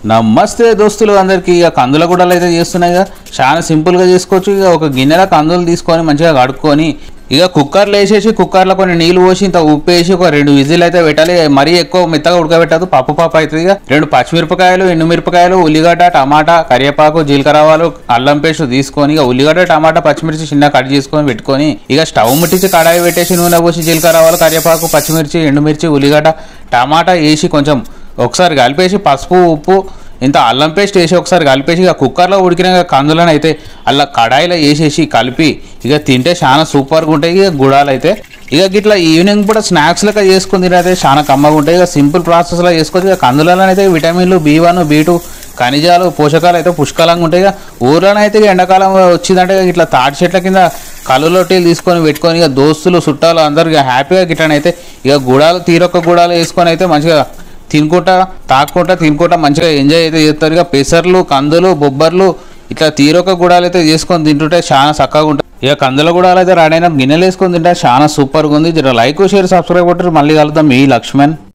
నమస్తే దోస్తులు అందరికీ ఇక కందుల గుడ్డలు అయితే చేస్తున్నాయిగా చాలా సింపుల్గా చేసుకోవచ్చు. ఇక ఒక గిన్నెలో కందులు తీసుకొని మంచిగా కడుక్కొని ఇక కుక్కర్లో వేసేసి కుక్కర్లో కొన్ని నీళ్ళు పోసి ఇంత ఉప్పు వేసి ఒక 2 విజిల్ అయితే పెట్టాలి. మరీ ఎక్కువ మెత్తగా ఉడకబెట్టదు, పప్పు అవుతుంది. ఇక 2 పచ్చిమిరపకాయలు, ఎండుమిరపకాయలు, ఉల్లిగడ్డ, టమాటా, కరివేపాకు, జీలకర్ర ఆవాలు, అల్లం పేస్ట్ తీసుకొని ఇక ఉల్లిగడ్డ, టమాటా, పచ్చిమిర్చి చిన్న కట్ చేసుకొని పెట్టుకొని ఇక స్టవ్ ముట్టించి కడాయి పెట్టేసి నూనె పోసి జీలకర్ర ఆవాలు, కరివేపాకు, పచ్చిమిర్చి, ఎండుమిర్చి, ఉల్లిగడ్డ, టమాటా వేసి కొంచెం ఒకసారి కలిపేసి పసుపు, ఉప్పు, ఇంత అల్లం పేస్ట్ వేసి ఒకసారి కలిపేసి ఇక కుక్కర్లో ఉడికిన కందులను అయితే అలా కడాయిలో వేసేసి కలిపి ఇక తింటే చాలా సూపర్గా ఉంటాయి. ఇక గుడాలు అయితే ఇక గిట్లా ఈవినింగ్ కూడా స్నాక్స్ లెక్క చేసుకుని తినైతే చాలా కమ్మగా ఉంటాయి. ఇక సింపుల్ ప్రాసెస్లో చేసుకోవచ్చు. ఇక కందులలో అయితే విటమిన్లు B1, B2 ఖనిజాలు, పోషకాలు అయితే పుష్కలంగా ఉంటాయి. ఇక ఊర్లోనే అయితే ఎండాకాలం వచ్చిందంటే ఇట్లా తాటి చెట్ల కింద కళ్ళులొట్టీలు తీసుకొని పెట్టుకొని ఇక దోస్తులు చుట్టాలు అందరు ఇక హ్యాపీగా గిట్లనైతే ఇక గుడాలు తీరొక్క గుడాలు వేసుకొని అయితే మంచిగా తినుకుంటా తినుకుంటా మంచిగా ఎంజాయ్ అయితే చేస్తారు. ఇక పెసర్లు, కందులు, బొబ్బర్లు ఇట్లా తీరొక్క గుడాలు అయితే చేసుకొని తింటుంటే చాలా చక్కగా ఉంటాయి. ఇక కందుల గుడాలు అయితే రెడీ అయిన గిన్నెలు వేసుకొని తింటే చాలా సూపర్గా ఉంది. లైక్, షేర్, సబ్స్క్రైబ్ కొట్టి మళ్ళీ కలుద్దాం. మీ లక్ష్మణ్.